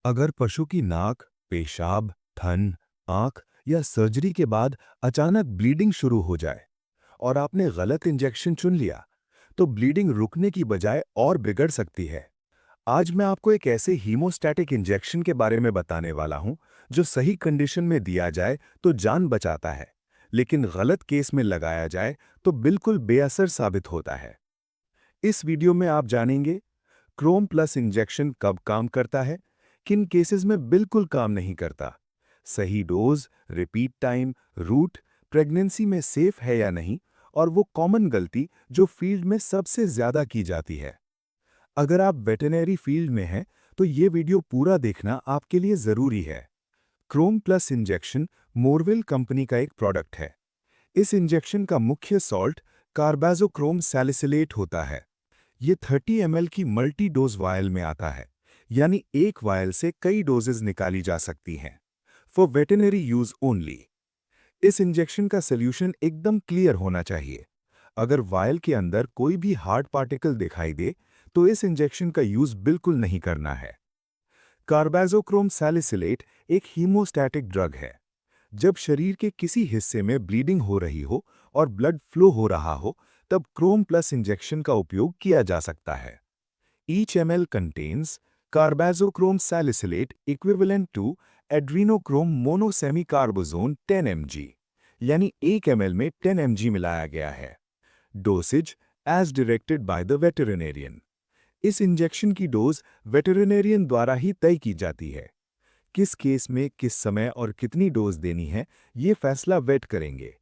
अगर पशु की नाक, पेशाब, थन, आंख या सर्जरी के बाद अचानक ब्लीडिंग शुरू हो जाए और आपने गलत इंजेक्शन चुन लिया, तो ब्लीडिंग रुकने की बजाय और बिगड़ सकती है। आज मैं आपको एक ऐसे हीमोस्टैटिक इंजेक्शन के बारे में बताने वाला हूं, जो सही कंडीशन में दिया जाए तो जान बचाता है, लेकिन गलत केस में लगाया जाए तो बिल्कुल बेअसर साबित होता है। इस वीडियो में आप जानेंगे क्रोम प्लस इंजेक्शन कब काम करता है, किन केसेस में बिल्कुल काम नहीं करता, सही dose, repeat time, route, pregnancy में सेफ है या नहीं, और वो कॉमन गलती जो फील्ड में सबसे ज्यादा की जाती है। अगर आप वेटेनरी फील्ड में हैं, तो ये वीडियो पूरा देखना आपके लिए जरूरी है। क्रोम प्लस इंजेक्शन मोरविल कंपनी का एक प्रोडक्ट है। इस इंजेक्शन का मुख्य सॉल्ट कार्बाजोक्रोम सैलिसिलेट होता है। ये 30 ml की मल्टी डोज वायल में आता है, यानी एक वायल से कई डोजेज निकाली जा सकती हैं। For veterinary use only. इस इंजेक्शन का सोल्यूशन एकदम क्लियर होना चाहिए। अगर वायल के अंदर कोई भी हार्ड पार्टिकल दिखाई दे, तो इस इंजेक्शन का यूज बिल्कुल नहीं करना है। कार्बाजोक्रोम सैलिसिलेट एक हीमोस्टैटिक ड्रग है। जब शरीर के किसी हिस्से में ब्लीडिंग हो रही हो और ब्लड फ्लो हो रहा हो, तब क्रोम प्लस इंजेक्शन का उपयोग किया जा सकता है। Each ml contains carbazochrome salicylate equivalent to adrenochrome monosemicarbazone 10 mg, यानी 1 ml में 10 mg मिलाया गया है। Dosage as directed by the veterinarian. इस इंजेक्शन की डोज वेटरिनेरियन द्वारा ही तय की जाती है। किस केस में किस समय और कितनी डोज देनी है, ये फैसला वेट करेंगे।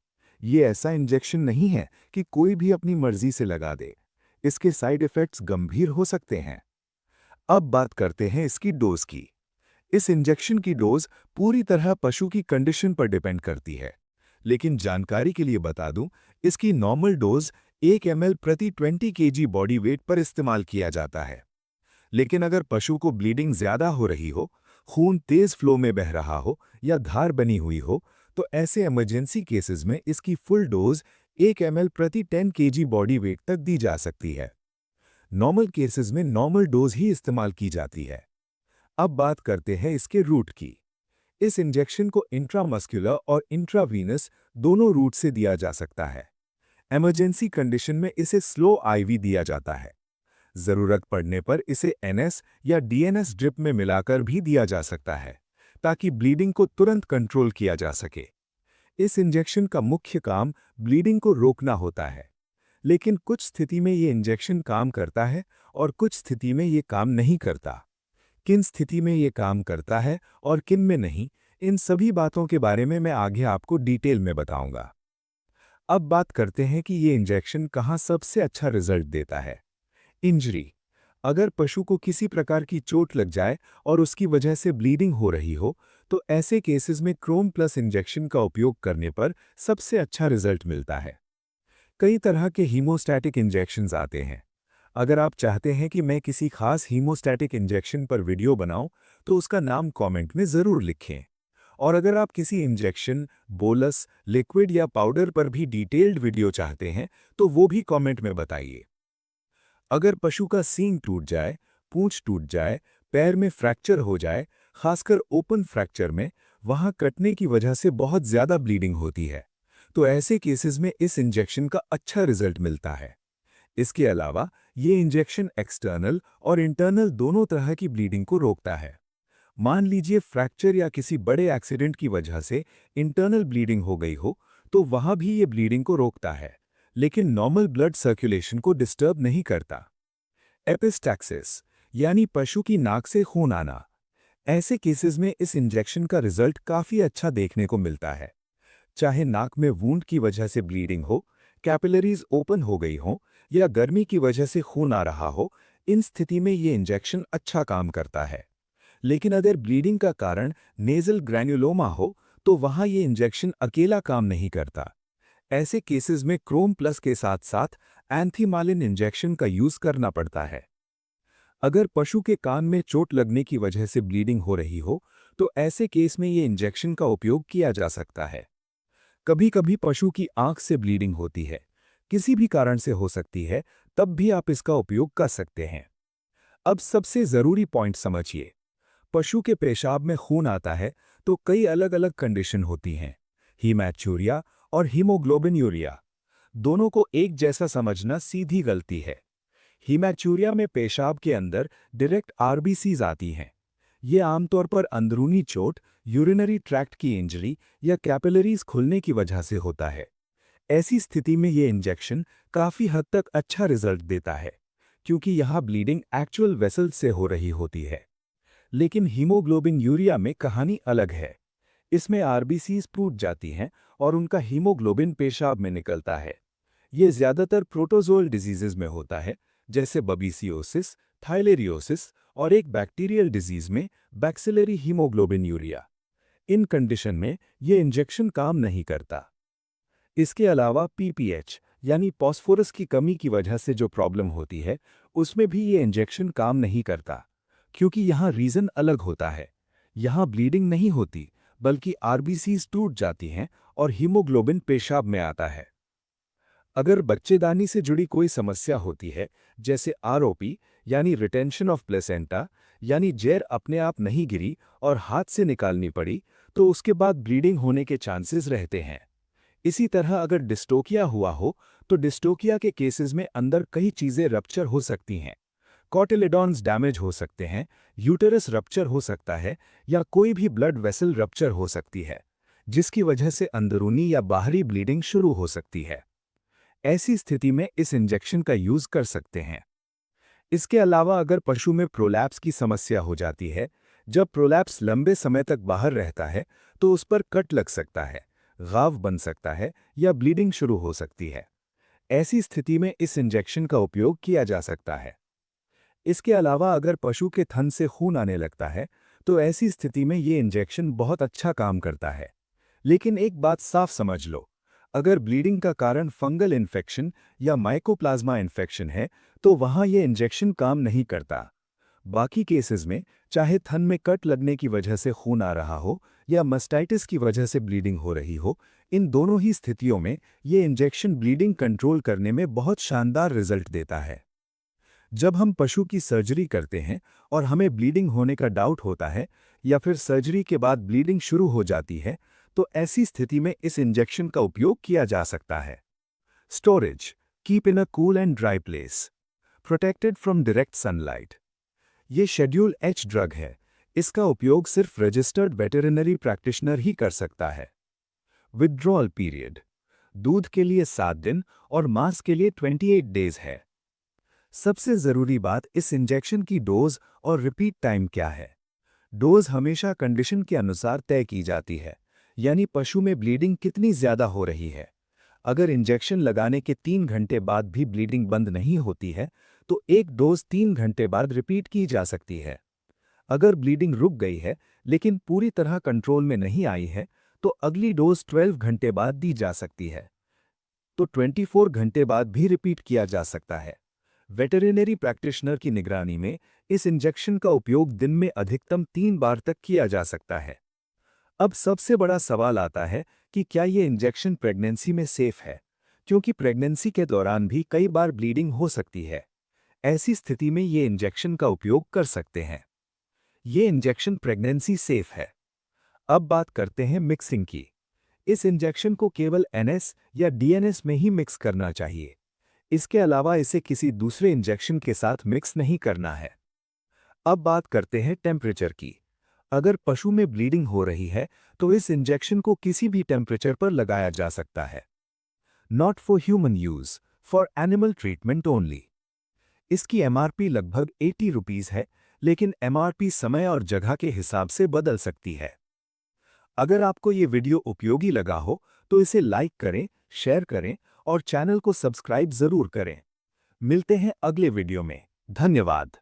ये ऐसा इंजेक्शन नहीं है कि कोई भी अपनी मर्जी से लगा दे। इसके साइड इफ़ेक्ट्स गंभीर हो सकते हैं। अब बात करते हैं इसकी डोज की। इस इंजेक्शन की डोज पूरी तरह पशु की कंडीशन पर डिपेंड करती है। लेकिन जानकारी के लिए बता दूं, इसकी नॉर्मल डोज 1 ml प्रति 20 kg बॉडी वेट पर इस्तेमाल किया जाता है। लेकिन अगर पशु को ब्लीडिंग ज्यादा हो रही हो, खून तेज फ्लो में बह रहा हो या धार बनी हुई हो, तो ऐसे इमरजेंसी केसेस में इसकी फुल डोज 1 ml प्रति 10 kg बॉडी वेट तक दी जा सकती है। नॉर्मल केसेस में नॉर्मल डोज ही इस्तेमाल की जाती है। अब बात करते हैं इसके रूट की। इस इंजेक्शन को इंट्रामस्कुलर और इंट्रावीनस दोनों रूट से दिया जा सकता है। इमरजेंसी कंडीशन में इसे स्लो आईवी दिया जाता है। जरूरत पड़ने पर इसे एनएस या डीएनएस ड्रिप में मिलाकर भी दिया जा सकता है, ताकि ब्लीडिंग को तुरंत कंट्रोल किया जा सके। इस इंजेक्शन का मुख्य काम ब्लीडिंग को रोकना होता है, लेकिन कुछ स्थिति में ये इंजेक्शन काम करता है और कुछ स्थिति में ये काम नहीं करता। किन स्थिति में ये काम करता है और किन में नहीं, इन सभी बातों के बारे में मैं आगे आपको डिटेल में बताऊंगा। अब बात करते हैं कि ये इंजेक्शन कहाँ सबसे अच्छा रिजल्ट देता है। इंजरी। अगर पशु को किसी प्रकार की चोट लग जाए और उसकी वजह से ब्लीडिंग हो रही हो, तो ऐसे केसेस में क्रोम प्लस इंजेक्शन का उपयोग करने पर सबसे अच्छा रिजल्ट मिलता है। कई तरह के हीमोस्टैटिक इंजेक्शंस आते हैं। अगर आप चाहते हैं कि मैं किसी खास हीमोस्टैटिक इंजेक्शन पर वीडियो बनाऊं, तो उसका नाम कमेंट में ज़रूर लिखें। और अगर आप किसी इंजेक्शन, बोलस, लिक्विड या पाउडर पर भी डिटेल्ड वीडियो चाहते हैं, तो वो भी कमेंट में बताइए। अगर पशु का सींग टूट जाए, पूंछ टूट जाए, पैर में फ्रैक्चर हो जाए, खासकर ओपन फ्रैक्चर में, वहां कटने की वजह से बहुत ज्यादा ब्लीडिंग होती है, तो ऐसे केसेस में इस इंजेक्शन का अच्छा रिजल्ट मिलता है। इसके अलावा ये इंजेक्शन एक्सटर्नल और इंटरनल दोनों तरह की ब्लीडिंग को रोकता है। मान लीजिए फ्रैक्चर या किसी बड़े एक्सीडेंट की वजह से इंटरनल ब्लीडिंग हो गई हो, तो वहां भी ये ब्लीडिंग को रोकता है, लेकिन नॉर्मल ब्लड सर्कुलेशन को डिस्टर्ब नहीं करता। एपिस्टैक्सिस, यानी पशु की नाक से खून आना। ऐसे केसेस में इस इंजेक्शन का रिजल्ट काफी अच्छा देखने को मिलता है। चाहे नाक में वूंड की वजह से ब्लीडिंग हो, कैपिलरीज ओपन हो गई हो, या गर्मी की वजह से खून आ रहा हो, इन स्थिति में ये इंजेक्शन अच्छा काम करता है। लेकिन अगर ब्लीडिंग का कारण नेजल ग्रैन्युलोमा हो, तो वहां ये इंजेक्शन अकेला काम नहीं करता। ऐसे केसेस में क्रोम प्लस के साथ साथ एंथीमालिन इंजेक्शन का यूज करना पड़ता है। अगर पशु के कान में चोट लगने की वजह से ब्लीडिंग हो रही हो, तो ऐसे केस में ये इंजेक्शन का उपयोग किया जा सकता है। कभी कभी पशु की आंख से ब्लीडिंग होती है, किसी भी कारण से हो सकती है, तब भी आप इसका उपयोग कर सकते हैं। अब सबसे जरूरी पॉइंट समझिए। पशु के पेशाब में खून आता है तो कई अलग अलग कंडीशन होती हैं, हीमैचूरिया और हीमोग्लोबिन यूरिया। दोनों को एक जैसा समझना सीधी गलती है। हीमैचूरिया में पेशाब के अंदर डायरेक्ट आरबीसीज आती हैं। ये आमतौर पर अंदरूनी चोट, यूरिनरी ट्रैक्ट की इंजरी या कैपिलरीज खुलने की वजह से होता है। ऐसी स्थिति में ये इंजेक्शन काफ़ी हद तक अच्छा रिजल्ट देता है, क्योंकि यहाँ ब्लीडिंग एक्चुअल वेसल्स से हो रही होती है। लेकिन हीमोग्लोबिन यूरिया में कहानी अलग है। इसमें आरबीसीज टूट जाती हैं और उनका हीमोग्लोबिन पेशाब में निकलता है। ये ज़्यादातर प्रोटोजोअल डिजीजेज में होता है, जैसे बबीसियोसिस, थाइलेरियोसिस और एक बैक्टीरियल डिजीज में बैक्सिलरी हीमोग्लोबिन यूरिया। इन कंडीशन में ये इंजेक्शन काम नहीं करता। इसके अलावा पीपीएच यानी फॉस्फोरस की कमी की वजह से जो प्रॉब्लम होती है, उसमें भी ये इंजेक्शन काम नहीं करता, क्योंकि यहाँ रीज़न अलग होता है। यहाँ ब्लीडिंग नहीं होती, बल्कि आरबीसीज टूट जाती हैं और हीमोग्लोबिन पेशाब में आता है। अगर बच्चेदानी से जुड़ी कोई समस्या होती है, जैसे आरओपी यानी रिटेंशन ऑफ प्लेसेंटा, यानी जैर अपने आप नहीं गिरी और हाथ से निकालनी पड़ी, तो उसके बाद ब्लीडिंग होने के चांसेस रहते हैं। इसी तरह अगर डिस्टोकिया हुआ हो, तो डिस्टोकिया के केसेस में अंदर कई चीज़ें रप्चर हो सकती हैं। कॉटिलेडॉन्स डैमेज हो सकते हैं, यूटेरस रप्चर हो सकता है, या कोई भी ब्लड वेसल रप्चर हो सकती है, जिसकी वजह से अंदरूनी या बाहरी ब्लीडिंग शुरू हो सकती है। ऐसी स्थिति में इस इंजेक्शन का यूज कर सकते हैं। इसके अलावा अगर पशु में प्रोलैप्स की समस्या हो जाती है, जब प्रोलैप्स लंबे समय तक बाहर रहता है, तो उस पर कट लग सकता है, घाव बन सकता है या ब्लीडिंग शुरू हो सकती है। ऐसी स्थिति में इस इंजेक्शन का उपयोग किया जा सकता है। इसके अलावा अगर पशु के थन से खून आने लगता है, तो ऐसी स्थिति में ये इंजेक्शन बहुत अच्छा काम करता है। लेकिन एक बात साफ समझ लो, अगर ब्लीडिंग का कारण फंगल इन्फेक्शन या माइकोप्लाज्मा इन्फेक्शन है, तो वहाँ ये इंजेक्शन काम नहीं करता। बाकी केसेस में, चाहे थन में कट लगने की वजह से खून आ रहा हो या मस्टाइटिस की वजह से ब्लीडिंग हो रही हो, इन दोनों ही स्थितियों में ये इंजेक्शन ब्लीडिंग कंट्रोल करने में बहुत शानदार रिजल्ट देता है। जब हम पशु की सर्जरी करते हैं और हमें ब्लीडिंग होने का डाउट होता है, या फिर सर्जरी के बाद ब्लीडिंग शुरू हो जाती है, तो ऐसी स्थिति में इस इंजेक्शन का उपयोग किया जा सकता है। Storage: keep in a cool and dry place, protected from direct sunlight. ये शेड्यूल एच ड्रग है। इसका उपयोग सिर्फ रजिस्टर्ड वेटरिनरी प्रैक्टिशनर ही कर सकता है। विथड्रॉल पीरियड: दूध के लिए 7 दिन और मांस के लिए 28 डेज है। सबसे ज़रूरी बात इस इंजेक्शन की डोज और रिपीट टाइम क्या है। डोज हमेशा कंडीशन के अनुसार तय की जाती है, यानी पशु में ब्लीडिंग कितनी ज़्यादा हो रही है। अगर इंजेक्शन लगाने के 3 घंटे बाद भी ब्लीडिंग बंद नहीं होती है, तो एक डोज 3 घंटे बाद रिपीट की जा सकती है। अगर ब्लीडिंग रुक गई है लेकिन पूरी तरह कंट्रोल में नहीं आई है, तो अगली डोज 12 घंटे बाद दी जा सकती है। तो 24 घंटे बाद भी रिपीट किया जा सकता है। वेटरिनरी प्रैक्टिशनर की निगरानी में इस इंजेक्शन का उपयोग दिन में अधिकतम 3 बार तक किया जा सकता है। अब सबसे बड़ा सवाल आता है कि क्या ये इंजेक्शन प्रेगनेंसी में सेफ है, क्योंकि प्रेगनेंसी के दौरान भी कई बार ब्लीडिंग हो सकती है। ऐसी स्थिति में ये इंजेक्शन का उपयोग कर सकते हैं। ये इंजेक्शन प्रेगनेंसी सेफ है। अब बात करते हैं मिक्सिंग की। इस इंजेक्शन को केवल एनएस या डीएनएस में ही मिक्स करना चाहिए। इसके अलावा इसे किसी दूसरे इंजेक्शन के साथ मिक्स नहीं करना है। अब बात करते हैं टेम्परेचर की। अगर पशु में ब्लीडिंग हो रही है, तो इस इंजेक्शन को किसी भी टेम्परेचर पर लगाया जा सकता है। Not for human use, for animal treatment only. इसकी एमआरपी लगभग 80 रुपीस है, लेकिन एमआरपी समय और जगह के हिसाब से बदल सकती है। अगर आपको ये वीडियो उपयोगी लगा हो, तो इसे लाइक करें, शेयर करें और चैनल को सब्सक्राइब जरूर करें। मिलते हैं अगले वीडियो में। धन्यवाद।